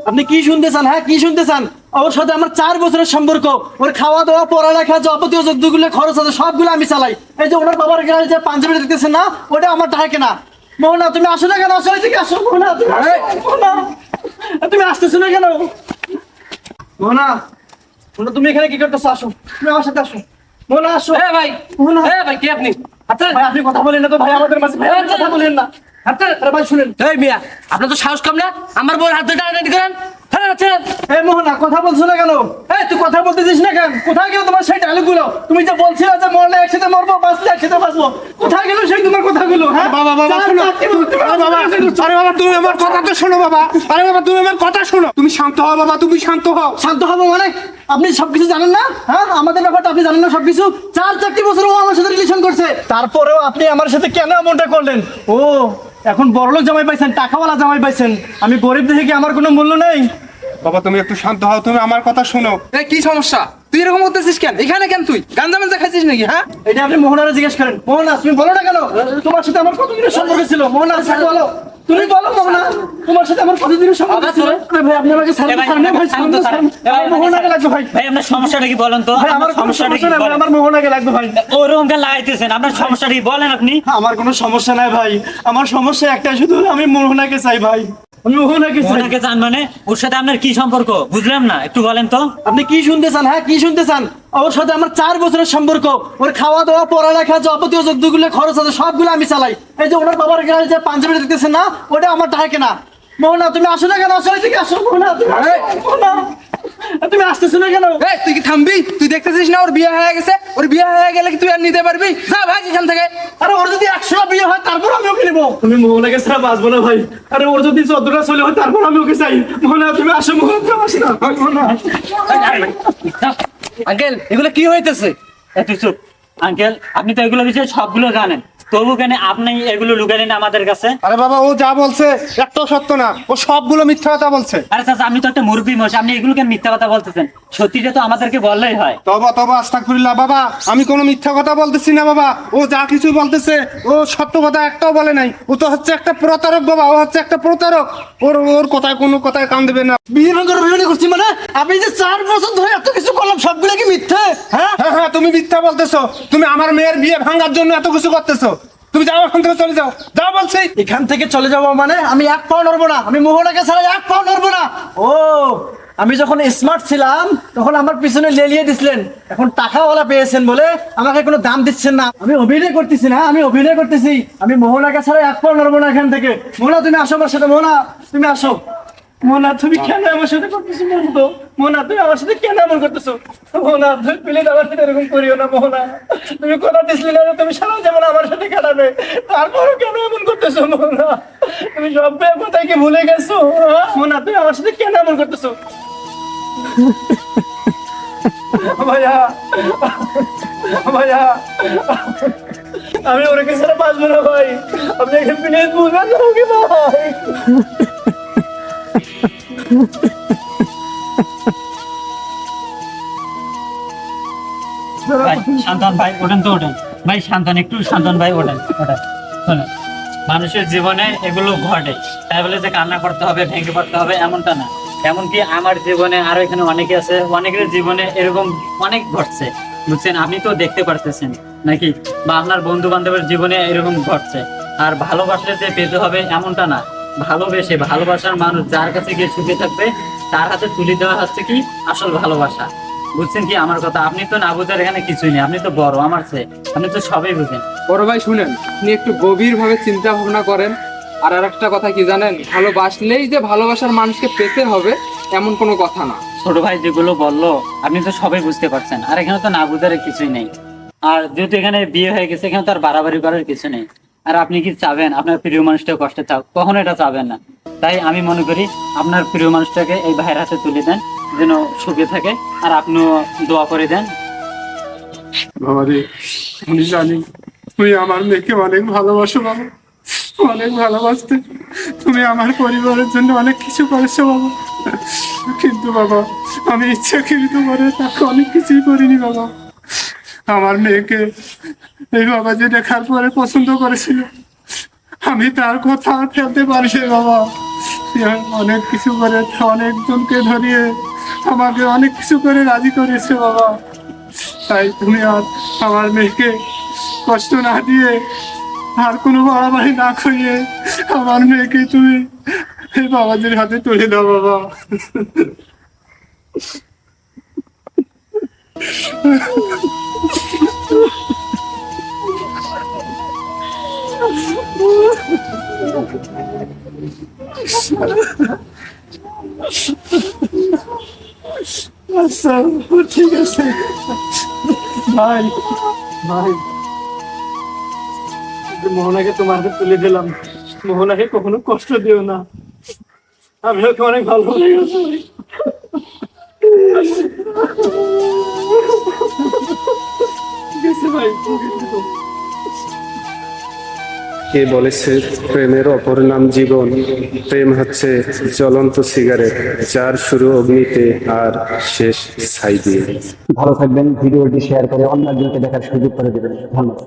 আপনি কি শুনতে চান? হ্যাঁ, কি শুনতে চান? ওর সাথে আমার 4 বছরের সম্পর্ক। ওর খাওয়া দাওয়া, পড়ালেখা, যাবতীয় যতগুলো খরচ আছে সবগুলো আমি চালাই। এই যে ওনার বাবার গাড়ি যে পাঞ্জাবি দেখতেছেন না, ওটা আমার টাকা কেনা। মোহনা, তুমি আসো না কেন? আসো, এদিকে আসো। মোহনা, তুমি আসো। মোহনা, তুমি আসতেছো না কেন? মোহনা, মোহনা, তুমি এখানে কি করতেছো? আসো, তুমি আমার সাথে আসো। মোহনা, আসো। ভাই, মোহনা, ভাই কে আপনি? আচ্ছা ভাই আপনি কথা বলেন না তো ভাই, আমাদের মাঝে ভাই আপনি কথা বলেন না। আচ্ছা আরে ভাই শুনেন। এই মিয়া, আপনার তো সাহস কম না? আমার বউর হাত ধরে টানাটানি করেন। হ্যাঁ আচ্ছা এই মোহনা, কথা বলছো না কেন? এই তুই কথা বলতেছিস না কেন? কোথায় গেল তোমার সেই ডায়লগগুলো? তুমি যে বলছিলে যে মরলে একসাথে মরবো, বাঁচলে একসাথে বাঁচবো, কোথায় গেল সেই তোমার কথাগুলো? হ্যাঁ বাবা বাবা শোনো, বাবা আরে বাবা তুমি আমার কথা তো শোনো বাবা, আরে বাবা তুমি আমার কথা শোনো, তুমি শান্ত হও বাবা, তুমি শান্ত হও। শান্ত হবো মানে? আপনি সবকিছু জানেন না? হ্যাঁ, আমাদের ব্যাপারটা আপনি জানেন না সবকিছু? 4-4 বছর ও আমার সাথে রিলেশন করছে, তারপরেও আপনি আমার সাথে কেন এমনটা করলেন? ও এখন বড়লোক জামাই পাইছেন, টাকাওয়ালা জামাই পাইছেন, আমি গরিব দেখে কি আমার কোনো মূল্য নেই? বাবা তুমি একটু শান্ত হও, তুমি আমার কথা শোনো। এই কি সমস্যা? তুই এরকম করতেছিস কেন? এখানে কেন তুই গাঞ্জা মাঞ্জা খাইছিস নাকি? হ্যাঁ, এটা আপনি মোহনারে জিজ্ঞেস করেন। মোহনা, তুমি বলো না কেন তোমার সাথে আমার কতদিনের সম্পর্ক ছিল? মোহনা বলো, তুমি বলো মোহনা, তোমার সাথে আমার কতদিনের সম্পর্ক ছিল? আরে ভাই আপনি আমাকে ছাড়ুন, ছাড়ুন না ভাই, ছাড়ুন না, ছাড়ুন। আমার মোহনাকে লাগবে ভাই। ভাই আপনার সমস্যাটা কি বলেন তো? ভাই আমার কোনো সমস্যাটা কি সমস্যা নাই ভাই, বলেন? আমার মোহনাকে লাগবে ভাই। ওরকম গান লাগাইতেছেন, আপনার সমস্যাটা কি বলেন আপনি? আমার কোনো সমস্যা নাই ভাই, আমার সমস্যা একটাই, শুধু আমি মোহনাকে চাই ভাই, আমি মোহনাকে চাই। ওনাকে চান মানে? ওর সাথে আপনার কি সম্পর্ক বুঝলাম না, একটু বলেন তো। আপনি কি শুনতে চান? হ্যাঁ, কি শুনতে চান? ওর সাথে আমার 4 বছরের সম্পর্ক। ওর খাওয়া দাওয়া, পড়ালেখা, যাবতীয় যতগুলো খরচ আছে সবগুলো আমি চালাই। এই যে ওনার বাবার গাড়ি যে পাঞ্জাবি দেখতেছেন না, ওটা আমার টাকা কেনা। মোহনা, তুমি আসো না কেন? আসো, এদিকে আসো। মোহনা, তুমি আসো। মোহনা, তুমি আসতেছো না কেন? এই তুই কি থামবি? তুই দেখতেছিস না ওর বিয়ে হয়ে গেছে? ওর বিয়ে হয়ে গেলে কি তুই আর নিতে পারবি? যা ভাগ এখান থেকে। আরে ওর যদি 100টা বিয়ে হয় তারপর আমি ওকে নেবো। তুমি মোহনাকে ছাড়া বাঁচবো না ভাই। আরে ওর যদি 14টা ছেলে হয় তারপর আমি ওকে চাই। মোহনা, তুমি আসো। মোহনা, তুমি আসো না। মোহনা, আঙ্কেল এগুলো কি হইতেছে? এত চুপ। আঙ্কেল আপনি তো এগুলো বিষয়ে সবগুলো জানেন, তবু কেন আপনি এগুলো লুকালেন আমাদের কাছে? আরে বাবা ও যা বলছে একটাও সত্য না, ও সবগুলো মিথ্যা কথা বলছে। আরে চাচা, আপনি তো একটা মুরব্বী মানুষ, আপনি এগুলো কেন মিথ্যা কথা বলতেছেন? সত্যিটা তো আমাদেরকে বললেই হয়। তবা তবা আস্তাগফিরুল্লাহ বাবা, আমি কোনো মিথ্যা কথা বলতেছি না বাবা, ও যা কিছু বলতেছে ও সত্য কথা একটাও বলে নাই, ও তো হচ্ছে একটা প্রতারক বাবা, ও হচ্ছে একটা প্রতারক, ওর ওর কথায় কোনো কথায় কান দেবে না। বিয়ে ভাঙার অভিনয় করছি মানে? আমি যে 4 বছর ধরে এত কিছু করলাম সবগুলো কি মিথ্যে? হ্যাঁ, হ্যাঁ হ্যাঁ তুমি মিথ্যা বলতেছো, তুমি আমার মেয়ের বিয়ে ভাঙার জন্য এত কিছু করতেছো, তুমি যাও এখান থেকে চলে যাও, যাও বলছি। এখান থেকে চলে যাবো মানে? আমি 1 পাও নড়বো না, আমি মোহনাকে ছাড়া 1 পাও নড়বো না। ও আমি যখন স্মার্ট ছিলাম তখন আমার পিছনে লেলিয়ে দিছিলেন, এখন টাকাওয়ালা পেয়েছেন বলে আমাকে কোনো দাম দিচ্ছেন না। আমি অভিনয় করতেছি না, আমি অভিনয় করতেছি। আমি মোহনাকে ছাড়া 1 পাও নড়বো না এখান থেকে। মোহনা, তুমি আসো আমার সাথে। মোহনা, তুমি আসো। মোহনা, তুমি কেন আমার সাথে করতেছো? বলতো মোহনা, তুমি আমার সাথে কেন এমন করতেছো? মোহনা, তুমি প্লিজ আমার সাথে এরকম করিও না। মোহনা, তুমি কথা দিছিলে না যে তুমি সারা জীবন আমার সাথে কাটাবে, তারপরও কেন এমন করতেছো? মোহনা, তুমি সব কোথায় কি ভুলে গেছো? হ্যাঁ? মোহনা, তুমি আমার সাথে কেন এমন করতেছো? ভাইয়া, ভাইয়া, আমি ওরকে ছাড়া বাঁচবো না ভাই, আপনি এখানে প্লিজ বুঝবেন না ওকে ভাই। ভাই শান্তন ভাই, ওঠেন তো, ওঠেন ভাই, শান্তন একটু, শান্তন ভাই ওঠেন, ওঠেন। শোনেন, মানুষের জীবনে এগুলো ঘটে, তাই বলে যে কান্না করতে হবে, ভেঙে পড়তে হবে এমনটা না। এমনকি আমার জীবনে আরো এখানে অনেকে আছে, অনেকের জীবনে এরকম অনেক ঘটছে, বুঝছেন? আপনি তো দেখতে পারতেছেন নাকি? বা আপনার বন্ধু বান্ধবের জীবনে এরকম ঘটছে। আর ভালোবাসলে যে পেতে হবে এমনটা না। ভালোবেসে, ভালোবাসার মানুষ যার কাছে গিয়ে সুখে থাকবে তার হাতে তুলে দেওয়া হচ্ছে কি আসল ভালোবাসা। বুঝছেন কি আমার কথা? আপনি তো না বুঝার এখানে কিছুই নেই, আপনি তো বড় আমার চেয়ে, আপনি তো সবই বুঝেন। বড় ভাই শুনেন, আপনি একটু গভীর ভাবে চিন্তা ভাবনা করেন। আর একটা কথা কি জানেন, ভালোবাসলেই যে ভালোবাসার মানুষকে পেতে হবে এমন কোনো কথা না। ছোট ভাই যেগুলো বললো আপনি তো সবাই বুঝতে পারছেন, আর এখানে তো না বুঝার কিছুই নেই। আর যেহেতু এখানে বিয়ে হয়ে গেছে, এখানে তো আর বাড়াবাড়ি করার কিছু নেই। আর আপনি কি চাবেন আপনার প্রিয় মানুষটা কষ্টে থাক? কখনো এটা চাবেন না। তাই আমি মনে করি আপনার প্রিয় মানুষটাকে এই ভাইয়ের হাতে তুলে দেন, যেন সুখে থাকে, আর আপনিও দোয়া করে দেন। বাবা রে, আমি জানি তুমি আমার মেয়েকে অনেক ভালোবাসো বাবা, অনেক ভালোবাসতে, তুমি আমার পরিবারের জন্য অনেক কিছু করেছো বাবা, কিন্তু বাবা আমি ইচ্ছাকৃত করে তাকে অনেক কিছুই করিনি বাবা। আমার মেয়েকে এই বাবা যে দেখার পরে পছন্দ করেছিল, আমি তার কথা আর ফেলতে পারিনি বাবা, অনেক কিছু করে, অনেকজনকে ধরিয়ে আমাকে অনেক কিছু করে রাজি করেছে বাবা। তাই তুমি আর আমার মেয়েকে কষ্ট না দিয়ে আর কোনো বাড়াবাড়ি না করিয়ে আমার মেয়েকে তুমি এই বাবাজির হাতে তুলে দাও বাবা। আচ্ছা ঠিক আছে ভাই, ভাই মোহনাকে তোমার হাতে তুলে দিলাম, মোহনাকে কখনো কষ্ট দিও না, আমি ওকে অনেক ভালো লেগেছে। ঠিক আছে ভাই। কে বলেছে প্রেমের অপর নাম জীবন? প্রেম হচ্ছে জ্বলন্ত সিগারেট, যার শুরু অগ্নিতে আর শেষ ছাই দিয়ে। ভালো থাকবেন, ভিডিওটি শেয়ার করে অন্যজনকে দেখার সুযোগ করে দেবেন। ধন্যবাদ।